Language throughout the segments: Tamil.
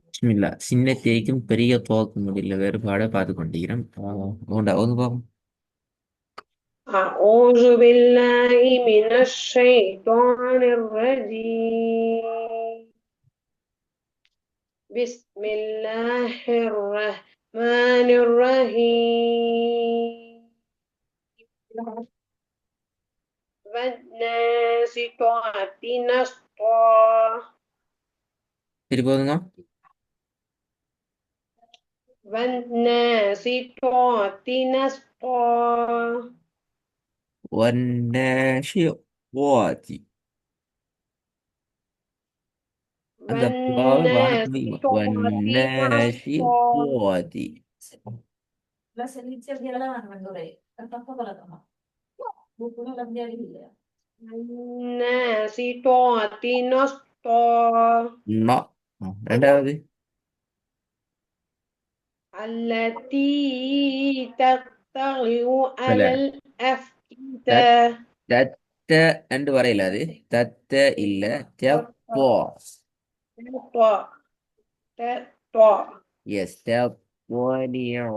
பிஸ்மில்லா சின்ன தேய்க்கும் பெரிய துவக்கும் முடியல வேறுபாடை பார்த்து கொண்டிருக்கிறோம். உண்டா ஒன்று பார்ப்போம். أعوذ بالله من الشيطان الرجيم بسم الله الرحمن الرحيم والناشطات نشطا திருப்பி போதுங்க. والناشطات نشطا والناشئات அந்த வாவை வானத்துல வைக்கணும். والناشطات نشطا والناشئات والناشطات نشطا நா ரெண்டாவது التي تطلع இல்ல على الأفئدة தத் தத்த என்று வரையில அது தத்த இல்ல தெப்போ. تطلع تطلع எஸ் தெப்போலியோ.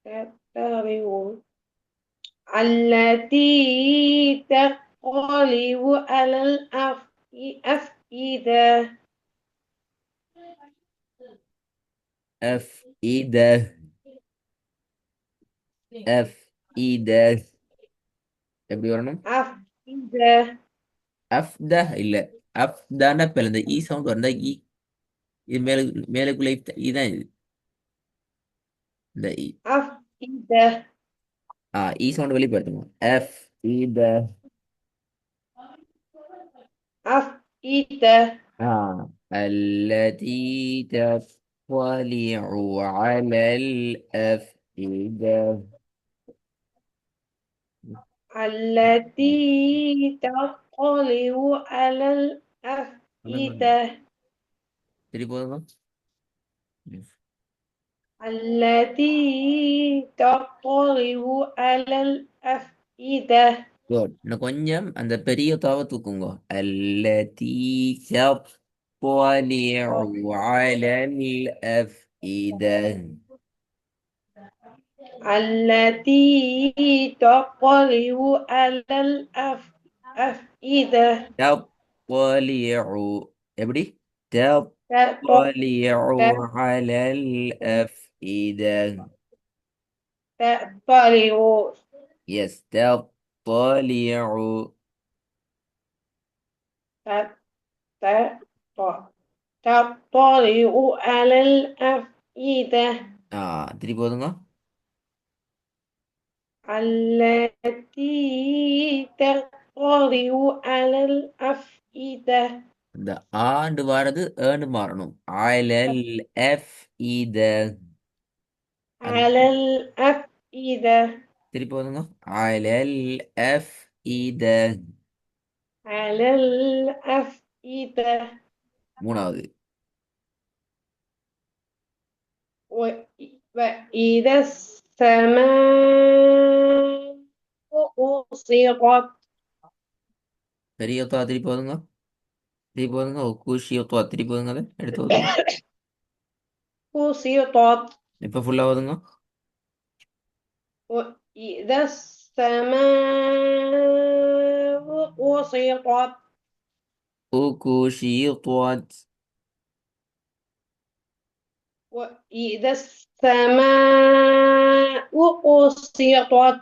تطلع التي تطلع على الأفئدة اف ايده اف ايده எப்படி வரணும்? أفئدة அஃப்த இல்ல அஃப்தான இப்ப இந்த இ சவுண்ட் வந்தா இ இது மேலுக்குள்ள இதான் இது இந்த இ أفئدة இ சவுண்ட் வெளிப்படுத்தணும். எஃப் இத أفئدة التي تطلع على الأفئدة. التي تطلع على الأفئدة திருப்பி போதுங்க. التي تطلع على الأفئدة குட். இன்னும் கொஞ்சம் அந்த பெரிய தாவை தூக்குங்க. التي تطلع على الأفئدة. التي تطلع على الأفئدة تطلع எப்படி تطلع تطلع على الأفئدة. يس تطلع. تطلع على الأفئدة திருப்பி போதுங்க. التي تطلع على الأفئدة இந்த ஆண்டு வாரது ஏண்டு மாறணும். அலல் எஃப் இத على الأفئدة திருப்பி போதுங்க. அலல் எஃப் இத على الأفئدة மூணாவது وإذا السماء كسرت பெரிய தா திருப்பி போதுங்க. திருப்பி போதுங்க. கூஷியோ தா திருப்பி போதுங்க. அதை எடுத்து போதுங்க. كسرت இப்ப ஃபுல்லா போதுங்க. وإذا السماء كسرت கூஷியோ தாத் وإذا السماء كسرت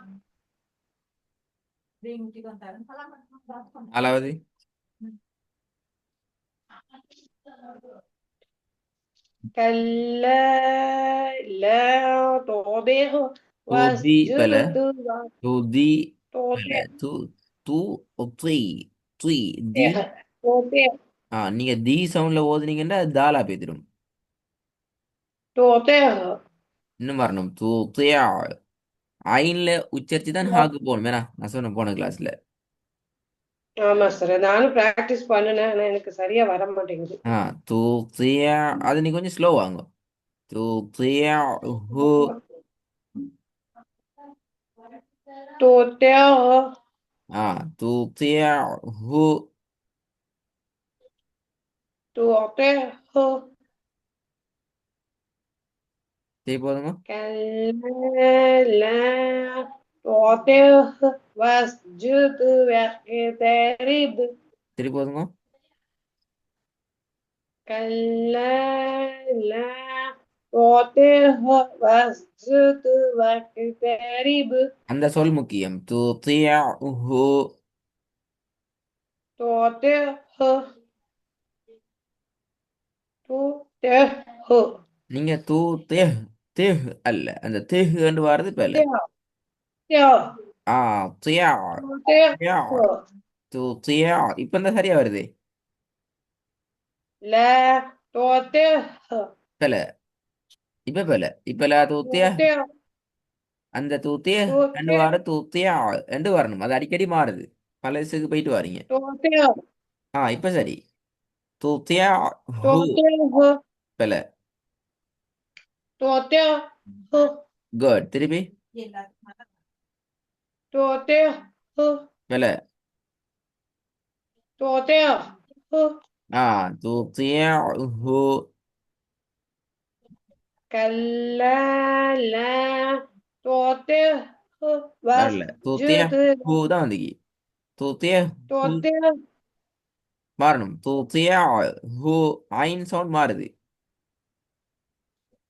நாலாவது كلا لا تطعه துதி பல واسجد துதி பல تطع து து த்ரீ த்ரீ தி. تطع நீங்க தி சவுண்ட்ல ஓதுனீங்கன்னா அது தாலா பேத்திடும். تطع இன்னும் வரணும். தூ துயா ஐன்ல உச்சரிச்சு தான் ஹாக்கு போகணும். வேணா நான் சொன்னேன் போன கிளாஸ்ல. ஆமா சார் நானும் பிராக்டிஸ் பண்ணினேன் ஆனா எனக்கு சரியா வர மாட்டேங்குது தூ துயா அது நீ கொஞ்சம் ஸ்லோ வாங்க. தூ துயா ஹூ تطيعه تطيعه. تعطيه. சரி போதுங்க. كلا لا تعطيه واسجد واقترب. சரி போதுங்க. كلا لا تعطيه واسجد واقترب. அந்த சொல் முக்கியம். تطيعه. تعطيه. تعطيه. நீங்க தூ தேஹ் தேஹ் அல்ல, அந்த தேஹ் என்று வாரது பேல. تعطيه. تعطيه. ஆ தியா தியா தியா இப்ப தான் சரியா வருது. لا تعطيه. பேல இப்ப பேல இப்ப லா தூத்தியா. تعطيه. அந்த தூத்திய ரெண்டு تعطيه. வாரம் தூத்தியா ரெண்டு வரணும். அது அடிக்கடி மாறுது. பழசுக்கு போயிட்டு வாரீங்க. تعطيه. இப்ப சரி. தூத்தியா ஹூ. تعطيه. பேல تعطيه. குட். திருப்பி تعطيه. பேல تعطيه. தூத்தியா ஹூ. كلا لا تعطيه வரல. தூத்தியா واسجد. ஹூ தான் வந்துக்கி. தூத்தியா ஹூ تعطيه. மாறணும். தூத்தியா ஹூ. ஐன் சவுண்ட் மாறுது.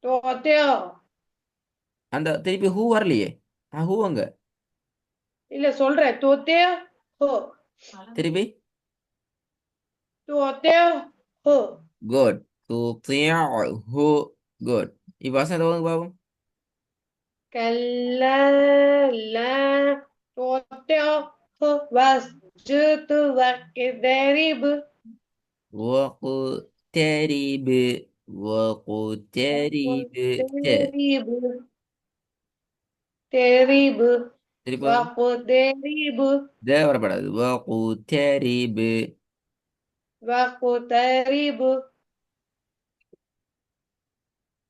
تعطيه. அந்த திருப்பி ஹூ வரலையே. ஹூ அங்க. இல்ல சொல்றேன். تعطيه. திருப்பி تعطيه. குட். تطيعه. குட். இப்போ வசனத்தை வந்து பாப்போம். كلا لا تعطيه واسجد واقترب. وقترب. وقترب. ت. واقترب. ترب. திருப்பி வந்து واقترب. த வரப்படாது. وقترب. واقترب.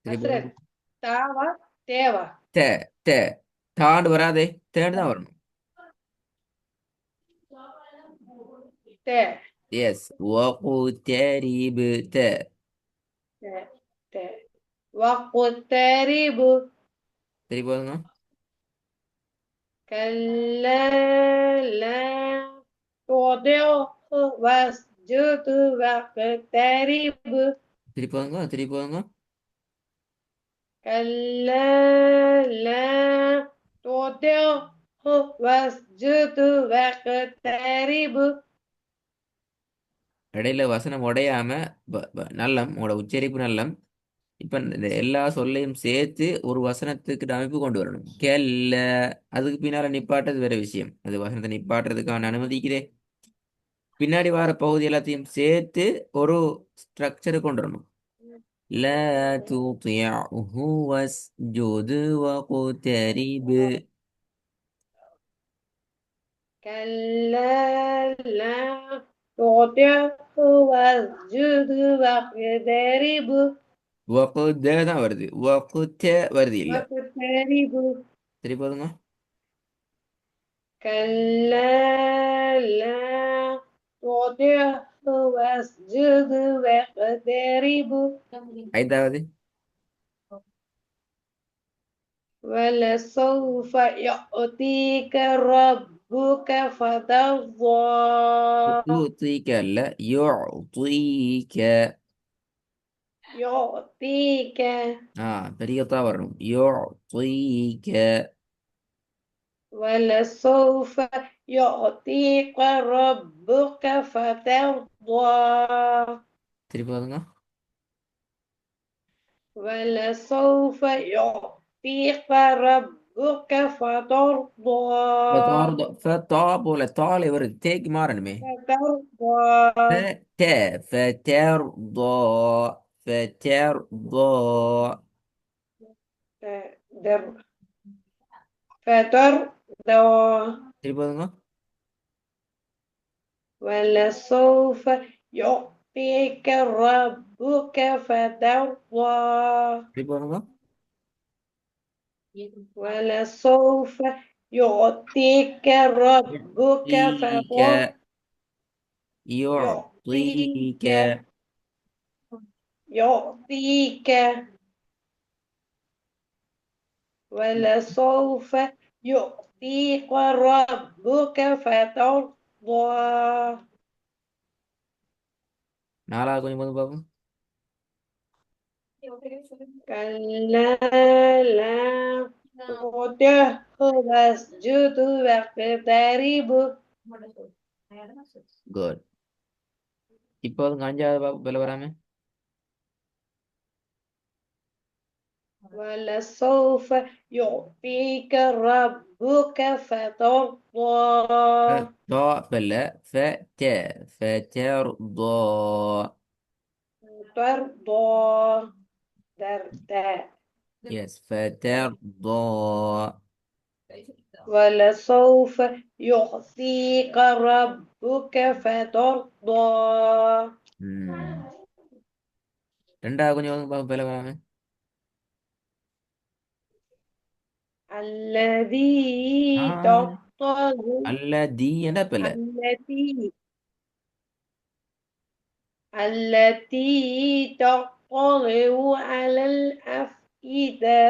திருப்பி அஸ்ரத் வந்து தாவா தேவா. த. த தாண்டு வராதே. தேண்டு தான் வரணும். தே. எஸ். وقترب. த. தே. தே. واقترب. திருப்பி வந்து كلا لا تطعه واسجد واقترب. திருப்பி வந்து திருப்பி வந்து كلا لا تطعه واسجد واقترب. இடையில வசனம் உடையாம நல்லம் உங்களோட உச்சரிப்பு நல்லம். இப்ப இந்த எல்லா சொல்லையும் சேர்த்து ஒரு வசனத்துக்கு அமைப்பு கொண்டு வரணும். கெல்ல அதுக்கு பின்னால நிப்பாட்டுறது வேற விஷயம். அது வசனத்தை நிப்பாட்டுறதுக்கான அனுமதிக்குதே. பின்னாடி வர பகுதி எல்லாத்தையும் சேர்த்து ஒரு ஸ்ட்ரக்சரை கொண்டு வரணும். لا تطيعه واسجد واقترب. كلا لا تطعه واسجد واقترب. وقد தான் வருது. وقت வருது இல்ல. واقترب. சரி போதுங்க. كلا لا تطعه واسجد واقترب. ஐந்தாவது ولسوف يعطيك ربك فترضى. يعطيك அல்ல يعطيك. يعطيك. பெரியதா வரணும். يعطيك. ولسوف يعطيك ربك فترضى. திருப்பி பாருங்க. ولسوف يعطيك ربك فترضى. ஃபத்தா போல தாளை வருது. தேக்கி மாறணுமே. ف فترضى. ت فترضى. فترضى. در. فترضى. திருப்பி பாருங்க. ولسوف يعطيك ربك فترضى. திருப்பி பாருங்க. ولسوف يعطيك ربك يعطيك فترضى. يعطيك. يعطيك يعطيك ولسوف يعطيك ربك فترضى. நாலாவது கொஞ்சம் போதும் பாப்போம். كلا لا تطعه واسجد واقترب. குட். இப்போ அதுங்க அஞ்சாவது பாப்போம் வெளில வராம. ولسوف يعطيك ربك فترضى. طا بل فتا فترضى. ترضى ترتاح. يس فترضى. ولسوف يعطيك ربك فترضى. ம். ரெண்டாவது கொஞ்சம் போதும் பாப்போம் வெளில வராம. الذي ஆ تطلع. அல்ல தீ என்ன பிள்ளை. التي التي تطلع على الأفئدة.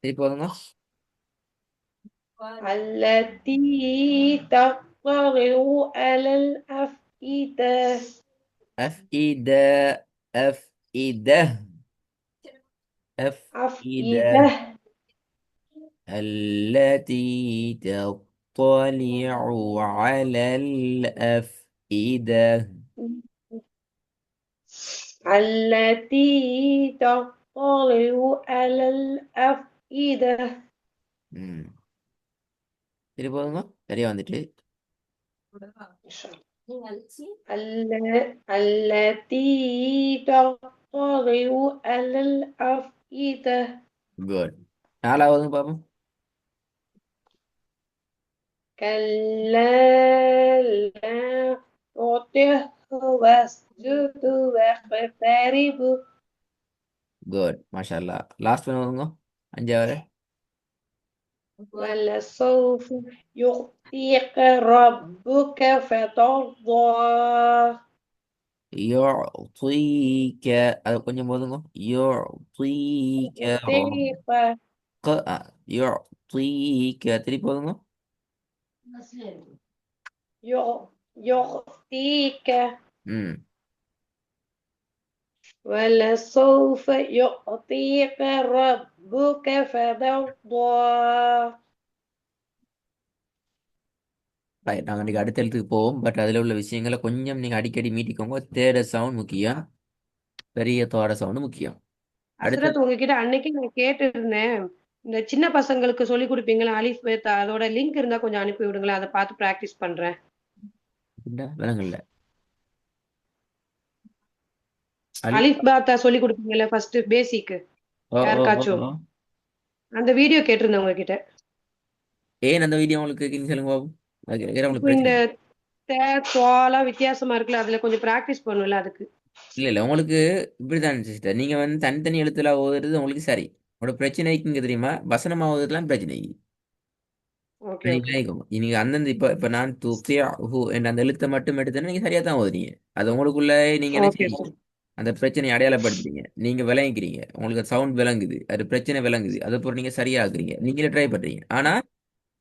சரி போதுங்க. التي تطلع على الأفئدة. أفئدة أفئدة أفئدة أفئدة. التي تطلع على الأفئدة. التي تطلع على الأفئدة. ம். சரி போதுங்க. சரியா வந்துட்டு. التي تطلع على الأفئدة. குட். நாலாவது பாப்போம். كلا لا تطعه واسجد واقترب. குட் மாஷா அல்லா. லாஸ்ட் ஒன் வருங்க அஞ்சாவது. ولسوف يعطيك ربك فترضى. يعطيك அது கொஞ்சம் போதுங்க. يعطيك يعطيك يعطيك திருப்பி போதுங்க. يعطيك ம். ولسوف يعطيك ربك فترضى. ரைட். நாங்கள் இன்றைக்கி அடுத்த எழுத்துக்கு போவோம். பட் அதில் உள்ள விஷயங்களை கொஞ்சம் நீங்கள் அடிக்கடி மீட்டிக்கோங்க. தேட சவுண்ட் முக்கியம், பெரிய தோட சவுண்டு முக்கியம். அடுத்த அசரத் உங்ககிட்ட அன்னைக்கு நான் கேட்டிருந்தேன், இந்த சின்ன பசங்களுக்கு சொல்லி கொடுப்பீங்களா அலிஃப் பெத்தா, அதோட லிங்க் இருந்தா கொஞ்சம் அனுப்பி விடுங்களேன், அதை பார்த்து பிராக்டிஸ் பண்றேன். விலங்குல அலி. அலிஃப் பாத்தா சொல்லி கொடுப்பீங்கல்ல ஃபர்ஸ்ட் பேசிக் ஓ ஓ ஓ யாருக்காச்சும், ஓ. அந்த வீடியோ கேட்டிருந்தேன் உங்ககிட்ட. ஏன் அந்த வீடியோ உங்களுக்கு கேட்குன்னு சொல்லுங்க பாபு. அது கேட்குற இப்போ உங்களுக்கு இந்த பிரச்சனை. தோலா வித்தியாசமா இருக்குல்ல, அதுல கொஞ்சம் பிராக்டிஸ் பண்ணும்ல அதுக்கு. இல்லை இல்லை, உங்களுக்கு இப்படிதான் சிஸ்டர். நீங்கள் வந்து தனித்தனி எழுத்துல ஓதுறது உங்களுக்கு சரி. உங்களோட பிரச்சனைக்குங்க தெரியுமா, வசனமாக ஓதுறதுலாம் பிரச்சனை. Okay okay. நீங்க அந்தந்த இப்ப நான் துப்தியா ஹூ என்ற அந்த எழுத்தை மட்டும் எடுத்தேன்னா நீங்க சரியா தான் ஓதுறீங்க. அது உங்களுக்குள்ள நீங்க என்ன ஓகே செய்யுங்க, சார். அந்த பிரச்சனையை அடையாளப்படுத்துறீங்க, நீங்க விளங்கிக்கிறீங்க, உங்களுக்கு சவுண்ட் விளங்குது, அது பிரச்சனை விளங்குது, அதை பொறுத்து நீங்க சரியாக்குறீங்க, நீங்களே ட்ரை பண்றீங்க. ஆனா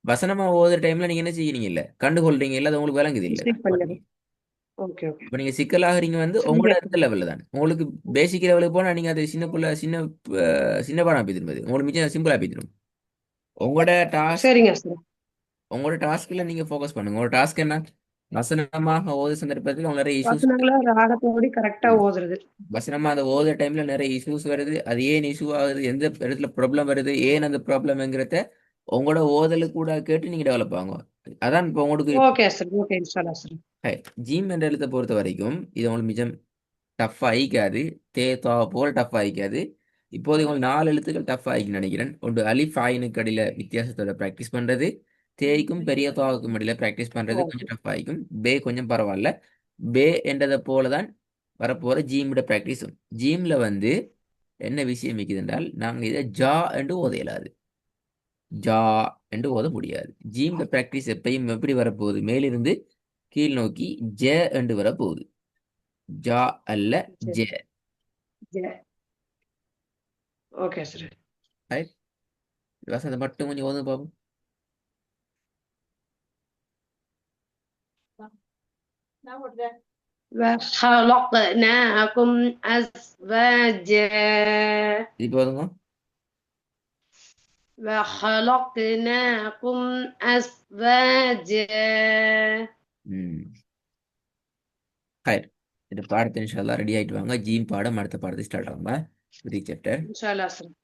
வசனமா ஓதுற டைம்ல நீங்க என்ன செய்யறீங்க இல்ல, கண்டுகொள்றீங்க இல்ல, அது உங்களுக்கு விளங்குது இல்ல, மிஸ்டேக் மாட்டீங்க. பண்ணிடுறேன். Okay okay. இப்ப நீங்க சிக்கலாகிறீங்க வந்து சரிங்க உங்களோட இந்த லெவல்ல தான். உங்களுக்கு பேசிக் லெவலுக்கு போனா நீங்க அது சின்ன பாடம் ஆப்பிடுது, உங்களுக்கு மிச்சம் சிம்பிளா ஆப்பிடும். உங்களோட டாஸ்க் சரிங்க சார். உங்களோட டாஸ்க்ல நீங்க ஃபோக்கஸ் பண்ணுங்க. உங்களோட டாஸ்க் என்ன, வசனமாக ஓது சந்தர்ப்பத்தில் உங்களுக்கு நிறைய இஷ்யூஸ். வசனங்கள ராகத்தோடி கரெக்டா ஓதுறது. வசனமா அந்த ஓதுற டைம்ல நிறைய இஷ்யூஸ் வருது. அது ஏன் இஷ்யூ ஆகுது, எந்த இடத்துல ப்ராப்ளம் வருது, ஏன் அந்த ப்ராப்ளம்ங்கிறத உங்களோட ஓதலு கூட கேட்டு நீங்க டெவலப் ஆகும். அதான் இப்போ உங்களுக்கு ஓகே சார். ஓகே இன்ஷால்லா சார். ஜிம் என்ற எழுத்தை பொறுத்த வரைக்கும் இது உங்களுக்கு மிச்சம் டஃப் ஆகிக்காது. தே தா போல் டஃப் ஆகிக்காது. இப்போது உங்களுக்கு நாலு எழுத்துக்கள் டஃப் ஆகிக்குன்னு நினைக்கிறேன். ஒன்று அலிஃப் ஆயினுக்கு அடியில் வித்தியாசத்தோட ப்ராக்டிஸ் பண்ணுறது, தேய்க்கும் பெரிய தாவுக்கும் அடியில் ப்ராக்டிஸ் பண்ணுறது ஓகே. கொஞ்சம் டஃப் ஆகிக்கும். பே கொஞ்சம் பரவாயில்ல. பே என்றதை போல தான் வரப்போகிற ஜீமோட ப்ராக்டிஸும். ஜீமில் வந்து என்ன விஷயம் இருக்குது என்றால் நாங்கள் இதை ஜா என்று ஓத இயலாது. ஜா என்று ஓத முடியாது. ஜீம்ல பிராக்டிஸ் எப்பயும் எப்படி வரப்போகுது? மேலிருந்து கீழ் நோக்கி ஜ என்று வரப்போகுது. ஜா அல்ல, சரி. ஜ. Okay sir. ரைட். வசனத்தை மட்டும் கொஞ்சம் ஓதுங்க பார்ப்போம். وخلقناكم أزواجا திருப்பி ஓதுங்க. وخلقناكم أزواجا. ம். ஹைர். இந்த பாடத்தை இன்ஷால்லா ரெடி ஆயிட்டு வாங்க. ஜீம் பாடம் அடுத்த பாடத்தை ஸ்டார்ட் ஆகுங்க. Free chapter. إن شاء الله سر.